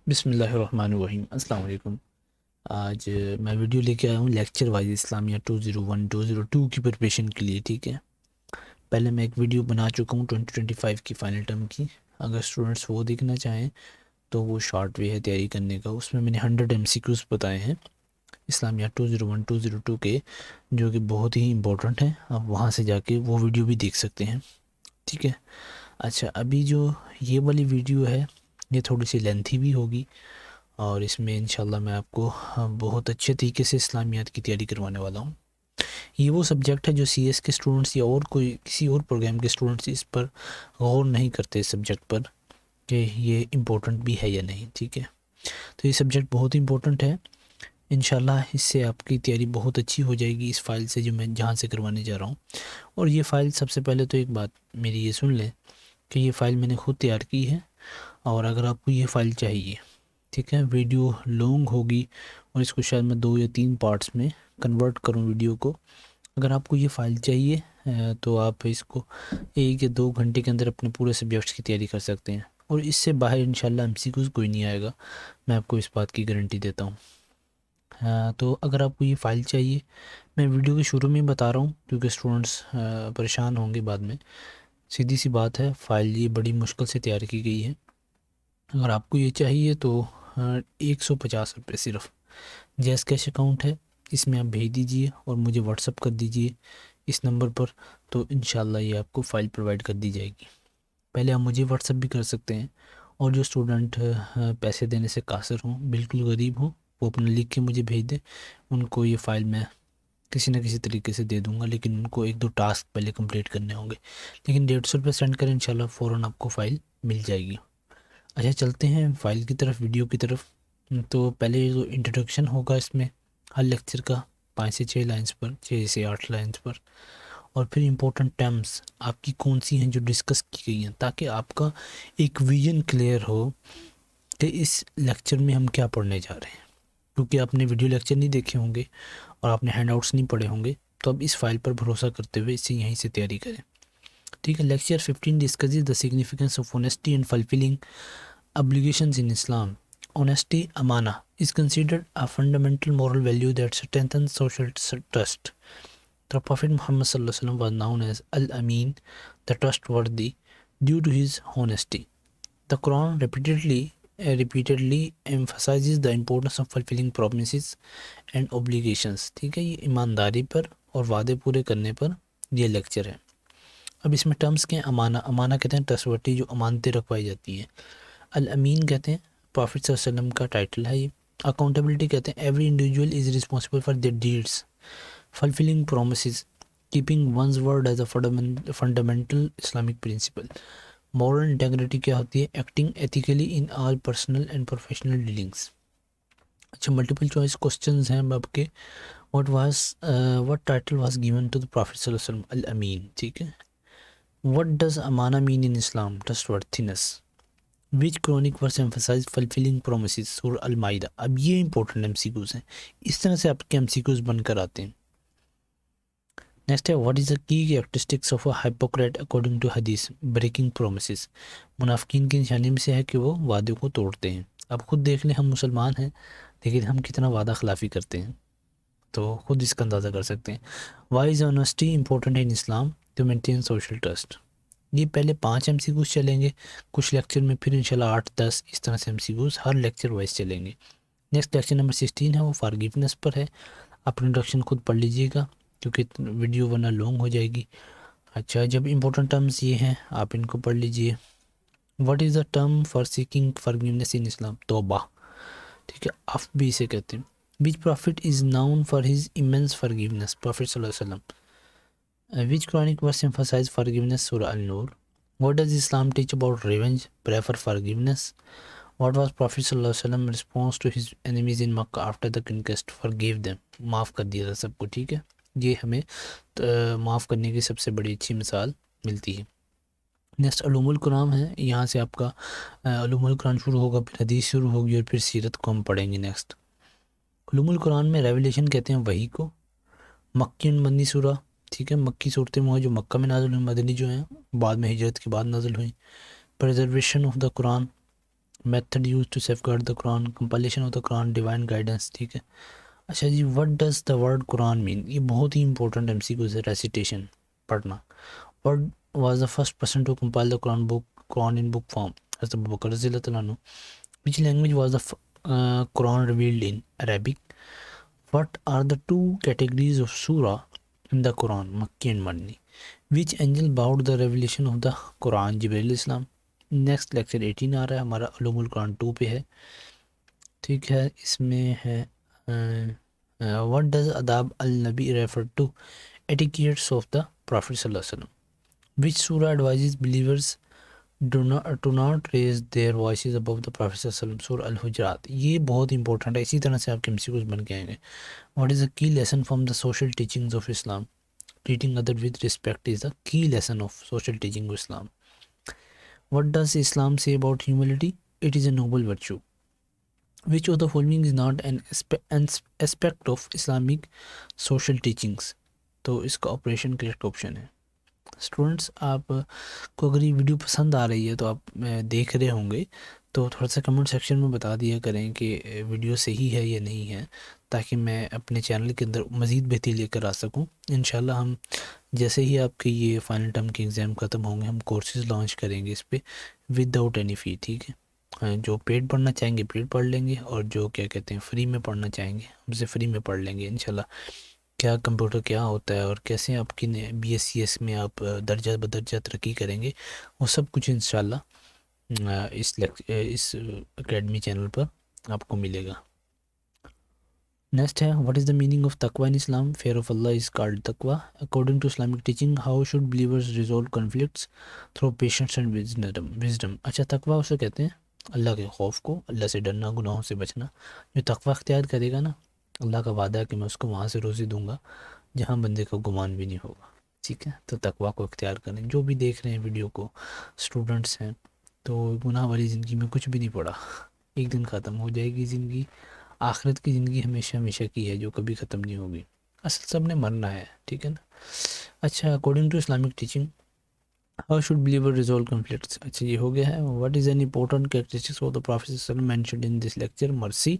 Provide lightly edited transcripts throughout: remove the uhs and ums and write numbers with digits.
بسم اللہ الرحمن الرحیم۔ السلام علیکم۔ آج میں ویڈیو لے کے آیا ہوں لیکچر وائز اسلامیہ 201 202 کی پریپریشن کے لیے، ٹھیک ہے۔ پہلے میں ایک ویڈیو بنا چکا ہوں 2025 کی فائنل ٹرم کی، اگر اسٹوڈنٹس وہ دیکھنا چاہیں تو وہ شارٹ وے ہے تیاری کرنے کا۔ اس میں میں نے 100 MCQs بتائے ہیں اسلامیہ 201 202 کے، جو کہ بہت ہی امپورٹنٹ ہیں۔ آپ وہاں سے جا کے وہ ویڈیو بھی دیکھ سکتے ہیں، ٹھیک ہے۔ اچھا، ابھی جو یہ والی ویڈیو ہے یہ تھوڑی سی لینتھی بھی ہوگی، اور اس میں انشاءاللہ میں آپ کو بہت اچھے طریقے سے اسلامیات کی تیاری کروانے والا ہوں۔ یہ وہ سبجیکٹ ہے جو سی ایس کے اسٹوڈنٹس یا اور کوئی کسی اور پروگرام کے اسٹوڈنٹس اس پر غور نہیں کرتے، اس سبجیکٹ پر کہ یہ امپورٹنٹ بھی ہے یا نہیں، ٹھیک ہے۔ تو یہ سبجیکٹ بہت امپورٹنٹ ہے، انشاءاللہ اس سے آپ کی تیاری بہت اچھی ہو جائے گی اس فائل سے جو میں جہاں سے کروانے جا رہا ہوں۔ اور یہ فائل سب سے پہلے تو ایک بات میری یہ سن لیں کہ یہ فائل میں نے خود تیار کی ہے، اور اگر آپ کو یہ فائل چاہیے، ٹھیک ہے، ویڈیو لانگ ہوگی اور اس کو شاید میں 2 یا 3 پارٹس میں کنورٹ کروں ویڈیو کو۔ اگر آپ کو یہ فائل چاہیے تو آپ اس کو 1 یا 2 گھنٹے کے اندر اپنے پورے سبجیکٹس کی تیاری کر سکتے ہیں، اور اس سے باہر انشاءاللہ MCQs کوئی نہیں آئے گا، میں آپ کو اس بات کی گارنٹی دیتا ہوں۔ تو اگر آپ کو یہ فائل چاہیے، میں ویڈیو کے شروع میں بتا رہا ہوں کیونکہ اسٹوڈنٹس پریشان ہوں گے بعد میں۔ سیدھی سی بات ہے، فائل یہ بڑی مشکل سے تیار کی گئی ہے۔ اگر آپ کو یہ چاہیے تو 150 روپے صرف جیز کیش اکاؤنٹ ہے، اس میں آپ بھیج دیجئے اور مجھے واٹس اپ کر دیجئے اس نمبر پر، تو انشاءاللہ یہ آپ کو فائل پرووائڈ کر دی جائے گی۔ پہلے آپ مجھے واٹس اپ بھی کر سکتے ہیں، اور جو اسٹوڈنٹ پیسے دینے سے قاصر ہوں، بالکل غریب ہوں، وہ اپنا لکھ کے مجھے بھیج دیں، ان کو یہ فائل میں کسی نہ کسی طریقے سے دے دوں گا، لیکن ان کو 1-2 ٹاسک پہلے کمپلیٹ کرنے ہوں گے۔ لیکن 150 روپے سینڈ کریں، انشاءاللہ فوراً آپ کو فائل مل جائے گی۔ اچھا، چلتے ہیں فائل کی طرف، ویڈیو کی طرف۔ تو پہلے جو انٹروڈکشن ہوگا اس میں ہر لیکچر کا 5 سے 6 لائنز پر، 6 سے 8 لائنز پر، اور پھر امپورٹنٹ ٹرمز آپ کی کون سی ہیں جو ڈسکس کی گئی ہیں، تاکہ آپ کا ایک ویژن کلیئر ہو کہ اس لیکچر میں ہم کیا پڑھنے جا رہے ہیں۔ کیونکہ آپ نے ویڈیو لیکچر نہیں دیکھے ہوں گے اور آپ نے ہینڈ آؤٹس نہیں پڑھے ہوں گے، تو اب اس فائل پر بھروسہ کرتے ہوئے اسے یہیں سے تیاری کریں، ٹھیک ہے۔ Lecture 15 discusses the significance of honesty and fulfilling obligations in Islam. Honesty, amana, is considered a fundamental moral value that strengthens social trust. The Prophet Muhammad ﷺ was known as Al-Amin, the trustworthy, due to his honesty. The Quran repeatedly emphasizes the importance of fulfilling promises and obligations. ٹھیک ہے، یہ ایمانداری پر اور وعدے پورے کرنے پر یہ لیکچر ہے۔ اب اس میں ٹرمز کے امانہ کہتے ہیں ٹرسٹورٹی، جو امانتیں رکھوائی جاتی ہیں۔ الامین کہتے ہیں پروفٹ صلی اللہ علیہ وسلم کا ٹائٹل ہے یہ۔ اکاؤنٹیبلٹی کہتے ہیں every individual is responsible for their deeds, fulfilling promises, keeping one's word as a fundamental Islamic principle. Moral integrity کیا ہوتی ہے؟ Acting ethically in all personal and professional dealings. اچھا، ملٹیپل چوائس کوسچنز ہیں اب کے۔ what title was given to the Prophet صلی اللہ علیہ وسلم؟ الامین، ٹھیک ہے۔ what does امانہ mean in Islam؟ trustworthiness۔ which Quranic verse emphasize fulfilling promises؟ سورہ المائدہ۔ اب یہ امپورٹنٹ MCQs ہیں، اس طرح سے آپ کے MCQs بن کر آتے ہیں۔ نیکسٹ ہے what is the key characteristics of a hypocrite according to حدیث؟ breaking promises۔ منافقین کی نشانی میں سے ہے کہ وہ وعدے کو توڑتے ہیں۔ اب خود دیکھ لیں، ہم مسلمان ہیں لیکن ہم کتنا وعدہ خلافی کرتے ہیں، تو خود اس کا اندازہ کر سکتے ہیں۔ why is honesty important in Islam to maintain social trust؟ یہ پہلے 5 MCQs چلیں گے کچھ لیکچر میں، پھر انشاءاللہ 8-10 اس طرح سے MCQs ہر لیکچر وائز چلیں گے۔ نیکسٹ لیکچر نمبر 16 ہے، وہ فارگیونیس پر ہے۔ آپ انٹروڈکشن خود پڑھ لیجئے گا کیونکہ ویڈیو ورنہ لانگ ہو جائے گی۔ اچھا، جب امپورٹنٹ ٹرمز یہ ہیں آپ ان کو پڑھ لیجئے۔ What is the term for seeking forgiveness in Islam? توبہ، ٹھیک ہے، عفو بھی اسے کہتے ہیں۔ Which prophet is known for his immense forgiveness? Prophet صلی اللہ علیہ وسلم۔ which Quranic verse emphasize forgiveness؟ سورہ النور۔ what does Islam teach about revenge؟ pray for forgiveness۔ what was Prophet صلی اللہ علیہ وسلم response to his enemies in Makkah after the conquest؟ forgive them، معاف کر دیا تھا سب کو، ٹھیک ہے۔ یہ ہمیں معاف کرنے کی سب سے بڑی اچھی مثال ملتی ہے۔ نیکسٹ علوم القرآن ہے، یہاں سے آپ کا علوم القرآن شروع ہوگا، پھر حدیث شروع ہوگی، اور پھر سیرت کو ہم پڑھیں گے۔ نیکسٹ علوم القرآن میں ریولیشن کہتے ہیں وحی کو۔ مکی مدنی سورہ، ٹھیک ہے، مکی صورتیں وہ ہیں جو مکہ میں نازل ہوئی، مدنی جو ہیں بعد میں ہجرت کے بعد نازل ہوئیں۔ Preservation of the Quran, method use to safeguard the Quran, compilation of the Quran, divine guidance. ٹھیک ہے. اچھا جی، what does the word Quran mean? یہ بہت ہی امپورٹنٹ ایم سی کیو ہے، ریسیٹیشن پڑھنا. What was the first person to compile the Quran in book form? حضرت Abu Bakr رضی اللہ تعالیٰ عنہ. Which language was the Quran revealed in? Arabic. What are the two categories of surah in the Quran? Makki and Madani. Which angel bowed the revelation of the Quran? Jibreel Islam. Next lecture 18 آ رہا ہے ہمارا، علوم القرآن 2 پہ ہے. ٹھیک ہے. اس میں ہے what does adab al-nabi refer to? etiquettes of the Prophet صلی اللہ علیہ وسلم. Which surah advises believers do not raise their voices above the Prophet صلی اللہ علیہ وسلم؟ سورہ الحجرات. یہ بہت امپورٹنٹ ہے، اسی طرح سے آپ کے MCQs بن کے آئیں گے. What is the key lesson from the social teachings of Islam? Treating others with respect is the key lesson of social teaching of Islam. What does Islam say about humility? It is a noble virtue. Which of the following is not an aspect of Islamic social teachings? تو اس کا operation correct option ہے. Students, آپ کو اگر یہ video پسند آ رہی ہے تو آپ دیکھ رہے ہوں گے تو تھوڑا سا کمنٹ سیکشن میں بتا دیا کریں کہ ویڈیو صحیح ہے یا نہیں ہے، تاکہ میں اپنے چینل کے اندر مزید بہتری لے کر آ سکوں. انشاءاللہ ہم جیسے ہی آپ کے یہ فائنل ٹرم کے ایگزام ختم ہوں گے، ہم کورسز لانچ کریں گے اس پہ ود آؤٹ اینی فی. ٹھیک ہے. جو پیڈ پڑھنا چاہیں گے پیڈ پڑھ لیں گے، اور جو کیا کہتے ہیں فری میں پڑھنا چاہیں گے ہم سے فری میں پڑھ لیں گے انشاءاللہ. کیا کمپیوٹر کیا ہوتا ہے اور کیسے آپ کی BSc میں آپ درجہ بدرجہ ترقی کریں گے، وہ سب کچھ انشاءاللہ اس اکیڈمی چینل پر آپ کو ملے گا. نیکسٹ ہے what is the meaning of تقوی in Islam? Fear of Allah is called تقوی. According to Islamic teaching how should believers resolve conflicts through patience and wisdom. اچھا، تقوی اسے کہتے ہیں اللہ کے خوف کو، اللہ سے ڈرنا، گناہوں سے بچنا. جو تقوی اختیار کرے گا نا، اللہ کا وعدہ ہے کہ میں اس کو وہاں سے روزی دوں گا جہاں بندے کا گمان بھی نہیں ہوگا. ٹھیک ہے. تو تقوی کو اختیار کریں. جو بھی دیکھ رہے ہیں ویڈیو کو اسٹوڈنٹس ہیں، تو گناہ والی زندگی میں کچھ بھی نہیں پڑا، ایک دن ختم ہو جائے گی زندگی. آخرت کی زندگی ہمیشہ ہمیشہ کی ہے جو کبھی ختم نہیں ہوگی. اصل سب نے مرنا ہے. ٹھیک ہے نا. اچھا، according to Islamic teaching how should believer resolve conflicts? اچھا یہ ہو گیا ہے. What is an important characteristics of the prophet صلی اللہ علیہ وسلم mentioned in this lecture? Mercy.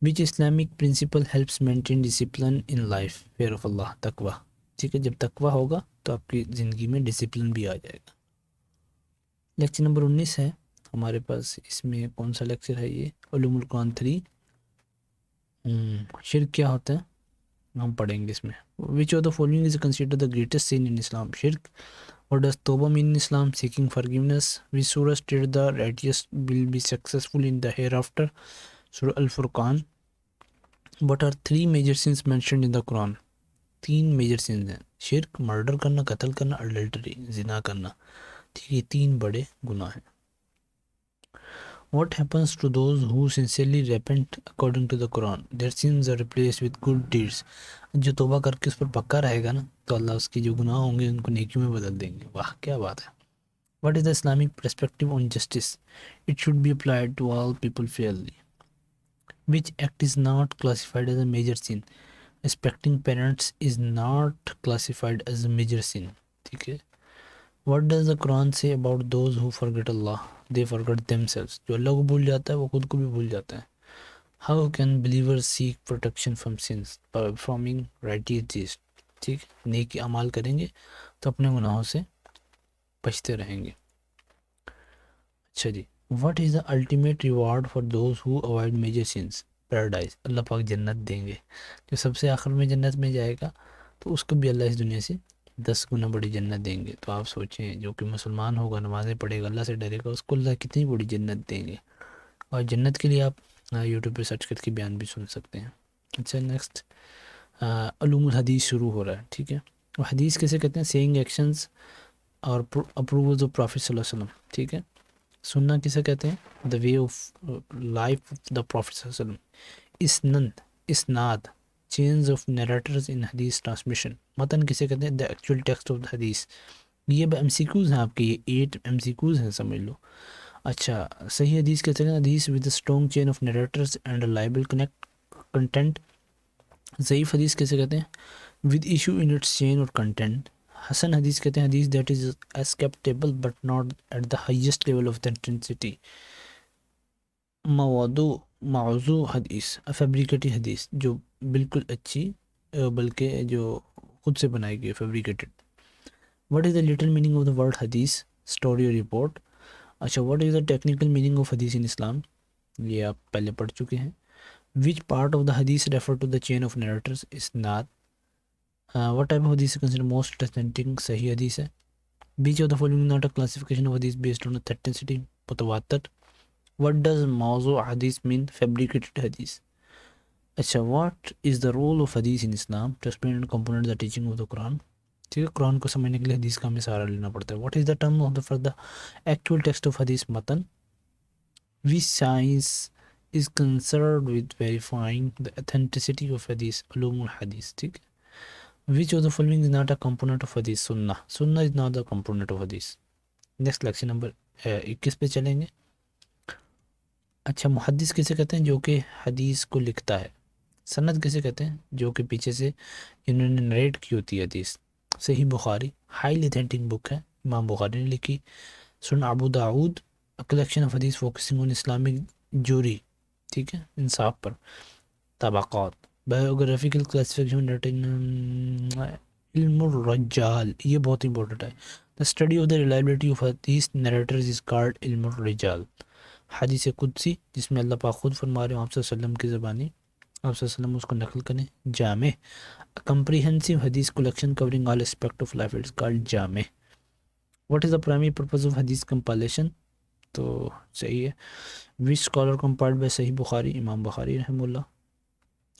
Which Islamic principle helps maintain discipline in life? Fear of Allah, تقوی. ٹھیک ہے. جب تقوی ہوگا تو آپ کی زندگی میں ڈسپلن بھی آ جائے گا. لیکچر نمبر 19 ہے ہمارے پاس. اس میں کون سا لیکچر ہے؟ یہ علوم القرآن 3. شرک کیا ہوتا ہے ہم پڑھیں گے اس میں. Which of the following is consider the greatest sin in Islam? شرک. واٹ ڈز توبہ مین ان اسلام؟ Seeking forgiveness. وچ سورہ state the righteous will be successful in the ہیئر آفٹر؟ سورہ الفرقان. What are 3 major sins mentioned in the Quran? 3 major sins ہیں: شرک، murder کرنا، قتل کرنا، اڈلٹری، زنا کرنا. ٹھیک ہے. 3 بڑے گناہ ہیں. What happens to those who sincerely repent according to the Quran? Their sins are replaced with good deeds. جو توبہ کر کے اس پر پکا رہے گا نا، تو اللہ اس کی جو گناہ ہوں گے ان کو نیکیوں میں بدل دیں گے. واہ کیا بات ہے. What is the Islamic perspective on justice? It should be applied to all people fairly. Which act is not classified as a major sin? Respecting parents is not classified as a major sin. ٹھیک ہے. What does the Quran say about those who forget Allah? They forget themselves. جو اللہ کو بھول جاتا ہے وہ خود کو بھی بھول جاتا ہے. How can believers seek protection from sins? By performing righteous deeds. ٹھیک. نیک اعمال کریں گے تو اپنے گناہوں سے بچتے رہیں گے. اچھا جی. What is the ultimate reward for those who avoid major sins? Paradise. اللہ پاک جنت دیں گے. جو سب سے آخر میں جنت میں جائے گا تو اس کو بھی اللہ اس دنیا سے 10 گنا بڑی جنت دیں گے. تو آپ سوچیں، جو کہ مسلمان ہوگا، نمازیں پڑھے گا، اللہ سے ڈرے گا، اس کو اللہ کتنی بڑی جنت دیں گے. اور جنت کے لیے آپ یوٹیوب پہ سرچ کر کے بیان بھی سن سکتے ہیں. اچھا نیکسٹ علوم الحدیث شروع ہو رہا ہے. ٹھیک ہے. اور حدیث کیسے کہتے ہیں؟ سیئنگ ایکشنز اور اپروولز آف پروفیٹ صلی اللہ علیہ وسلم. ٹھیک ہے. سننا کسے کہتے ہیں؟ The way of life of the prophet صلی اللہ علیہ وسلم. اسناد چینز آف نیریٹرز ان حدیث ٹرانسمیشن. متن کسے کہتے ہیں؟ دا ایکچوئل ٹیکسٹ آف دا حدیث. یہ MCQs ہیں آپ کے، یہ 8 MCQs ہیں سمجھ لو. اچھا، صحیح حدیث کہتے ہیں حدیث with a strong chain of narrators and reliable content. ضعیف حدیث کیسے کہتے ہیں؟ With issue in its chain اور کنٹینٹ. حسن حدیث کہتے ہیں حدیث that is acceptable but not at the highest level of the intensity. موضوع حدیث فیبریکیٹڈ حدیث جو بالکل اچھی بلکہ جو خود سے بنائی گئی fabricated. What is the little meaning of the word حدیث؟ اسٹوری اور رپورٹ. اچھا what is the technical meaning of حدیث ان اسلام؟ یہ آپ پہلے پڑھ چکے ہیں. وچ پارٹ آف دا حدیث refer to the chain of narrators? اسناد. وٹ ٹائپ آف حدیث کنسیڈر موسٹ اتھینٹک؟ صحیح حدیث ہے. Which of the following not a classification of حدیث بیسڈ آن اتھینٹسٹی؟ متواتر. وٹ ڈز موضوع حدیث مین؟ فیبریکیٹڈ حدیث. اچھا what is the role of حدیث in Islam? To explain and component the teaching of the Quran. ٹھیک ہے، قرآن کو سمجھنے کے لیے حدیث کا ہمیں سہارا لینا پڑتا ہے. What is the term of the for the actual text of حدیث؟ متن. Which science is concerned with verifying the authenticity of حدیث؟ علوم الحدیث. ٹھیک ہے. Which of the following is not a component of حدیث؟ سنہ. سنہ is not the component of حدیث. نیکسٹ لیکچر نمبر 21 پہ چلیں گے. اچھا محدث کسے کہتے ہیں؟ جو کہ حدیث کو لکھتا ہے. سند کسے کہتے ہیں؟ جو کہ پیچھے سے انہوں نے نریٹ کی ہوتی ہے حدیث. صحیح بخاری ہائیلی اتھینٹک بک ہے، امام بخاری نے لکھی. سنن ابو داؤد کلیکشن آف حدیث فوکسنگ آن اسلامک جوری، ٹھیک ہے، انصاف پر. طبقات بایوگرافیکل کلاسیفیکیشن علم الرجال، یہ بہت امپورٹنٹ ہے. دا study of the reliability of حدیث نریٹرز از کالڈ علم الرجال. حدیث قدسی جس میں اللہ پاک خود فرما رہے ہیں آپ صلی اللہ علیہ وسلم کی زبانی، آپ صلی اللہ علیہ وسلم اس کو نقل کریں. جامع کمپریہنسو حدیث collection covering all aspect of life, it's called جامع. What is the primary purpose of حدیث کمپائلیشن؟ تو صحیح ہے. وچ اسکالر کمپائلڈ بائی صحیح بخاری؟ امام بخاری رحمہ اللہ.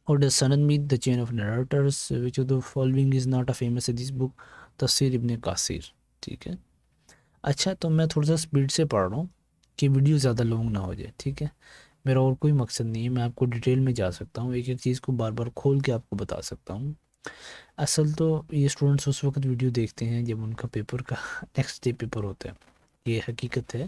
اور ڈز سند meet the chain of narrators? Which of the following is not a famous حدیث بک؟ تفسیر ابن کثیر. ٹھیک ہے. اچھا تو میں تھوڑا سا اسپیڈ سے پڑھ رہا ہوں کہ ویڈیو زیادہ لانگ نہ ہو جائے. ٹھیک ہے، میرا اور کوئی مقصد نہیں ہے، میں آپ کو ڈیٹیل میں جا سکتا ہوں، ایک ایک چیز کو بار بار کھول کے آپ کو بتا سکتا ہوں. اصل تو یہ اسٹوڈنٹس اس وقت ویڈیو دیکھتے ہیں جب ان کا پیپر کا نیکسٹ ڈے پیپر ہوتا ہے، یہ حقیقت ہے.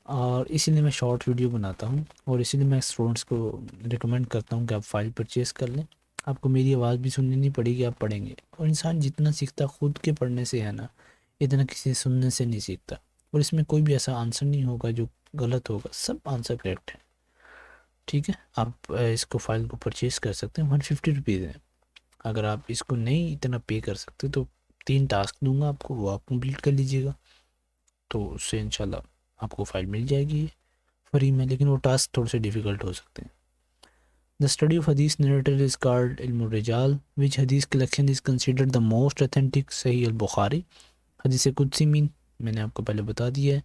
اور اسی لیے میں شارٹ ویڈیو بناتا ہوں، اور اسی لیے میں اسٹوڈنٹس کو ریکمینڈ کرتا ہوں کہ آپ فائل پرچیز کر لیں. آپ کو میری آواز بھی سننی نہیں پڑے گی، آپ پڑھیں گے. اور انسان جتنا سیکھتا خود کے پڑھنے سے ہے نا، اتنا کسی سے سننے سے نہیں سیکھتا. اور اس میں کوئی بھی ایسا آنسر نہیں ہوگا جو غلط ہوگا، سب آنسر کریکٹ ہے. ٹھیک ہے، آپ اس کو فائل کو پرچیز کر سکتے ہیں، 150 روپیز ہیں. اگر آپ اس کو نہیں اتنا پے کر سکتے تو 3 ٹاسک دوں گا آپ کو، وہ آپ کمپلیٹ کر لیجیے گا، تو اس سے انشاءاللہ آپ کو فائل مل جائے گی فری میں. لیکن وہ ٹاسک تھوڑے سے ڈیفیکلٹ ہو سکتے ہیں. دا اسٹڈی آف حدیث نریٹر از کالڈ علم الرجال. وچ حدیث collection is considered the most authentic? صحیح البخاری. حدیث قدسی مین میں نے آپ کو پہلے بتا دیا ہے.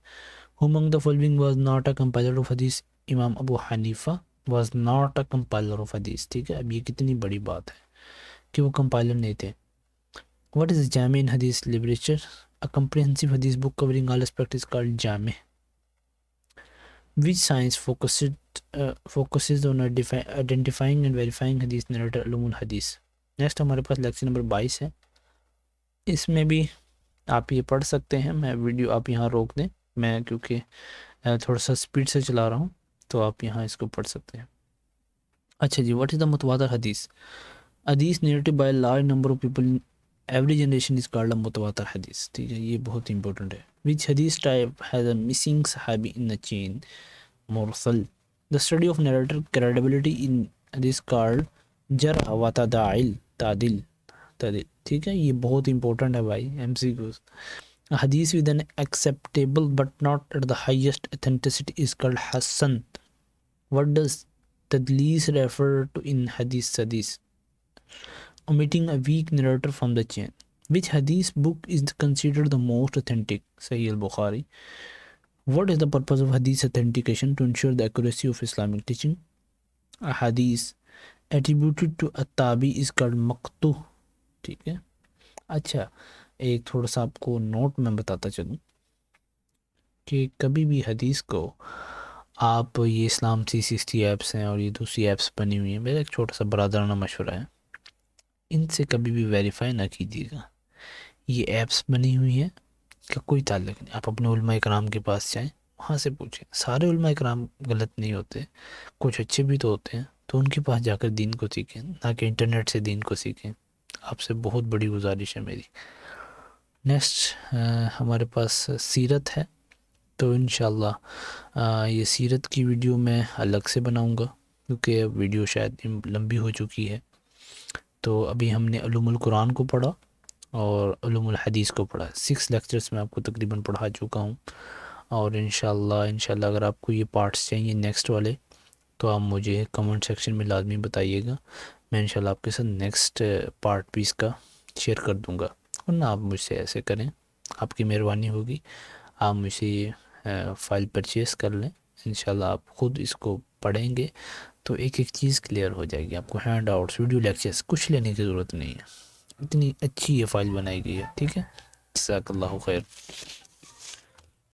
Who among the following was not a compiler of hadith? امام ابو حنیفہ was not a compiler of hadith. ٹھیک ہے، اب یہ کتنی بڑی بات ہے کہ وہ کمپائلر نہیں تھے. What is Jama in hadith literature? A comprehensive hadith book covering all aspects is called Jama. Which science focuses on identifying and verifying hadith narrator؟ علوم الحدیث. نیکسٹ ہمارے پاس لیکچر نمبر 22 ہے. اس میں بھی آپ یہ پڑھ سکتے ہیں. میں ویڈیو آپ یہاں روک دیں، میں کیونکہ تھوڑا سا سپیڈ سے چلا رہا ہوں، تو آپ یہاں اس کو پڑھ سکتے ہیں. اچھا جی، واٹ از دا متواتر حدیث؟ حدیث narrated by large number of people in every generation is called متواتر حدیث. ٹھیک ہے، یہ بہت امپورٹنٹ ہے. وچ حدیث ٹائپ ہیز اے مسنگ صحابی ان دا چین؟ مرسل. The study of narrator credibility in حدیث کالڈ جرح و تعدیل. تعدیل. ٹھیک ہے، یہ بہت امپورٹنٹ ہے بھائی، ایم سی کیوز. حدیث with an acceptable but not at the highest authenticity is called حسن. What does تدلیس refer to in hadith? Omitting a weak narrator from the chain. Which hadith book is considered the most authentic? Sahih al-Bukhari. What is the purpose of hadith authentication? To ensure the accuracy of Islamic teaching. A hadith attributed to a tabi is called maqtu. ٹھیک ہے. اچھا ایک تھوڑا سا آپ کو note میں بتاتا چلوں کہ کبھی بھی حدیث کو آپ، یہ اسلام 360 ایپس ہیں اور یہ دوسری ایپس بنی ہوئی ہیں، میرا ایک چھوٹا سا برادرانہ مشورہ ہے، ان سے کبھی بھی ویریفائی نہ کیجیے گا. یہ ایپس بنی ہوئی ہیں کا کوئی تعلق نہیں. آپ اپنے علماء اکرام کے پاس جائیں، وہاں سے پوچھیں. سارے علماء اکرام غلط نہیں ہوتے، کچھ اچھے بھی تو ہوتے ہیں، تو ان کے پاس جا کر دین کو سیکھیں، نہ کہ انٹرنیٹ سے دین کو سیکھیں. آپ سے بہت بڑی گزارش ہے میری. نیکسٹ ہمارے پاس سیرت ہے. تو انشاءاللہ یہ سیرت کی ویڈیو میں الگ سے بناؤں گا، کیونکہ اب ویڈیو شاید لمبی ہو چکی ہے۔ تو ابھی ہم نے علوم القرآن کو پڑھا اور علوم الحدیث کو پڑھا، 6 لیکچرز میں آپ کو تقریباً پڑھا چکا ہوں، اور انشاءاللہ اگر آپ کو یہ پارٹس چاہیے نیکسٹ والے تو آپ مجھے کمنٹ سیکشن میں لازمی بتائیے گا، میں انشاءاللہ آپ کے ساتھ نیکسٹ پارٹ بھی اس کا شیئر کر دوں گا، ورنہ آپ مجھ سے ایسے کریں، آپ کی مہربانی ہوگی، آپ مجھ سے یہ فائل پرچیز کر لیں، انشاءاللہ آپ خود اس کو پڑھیں گے تو ایک ایک چیز کلیئر ہو جائے گی، آپ کو ہینڈ آؤٹس، ویڈیو لیکچرز کچھ لینے کی ضرورت نہیں ہے، اتنی اچھی یہ فائل بنائی گئی ہے، ٹھیک ہے۔ جزاک اللہ خیر۔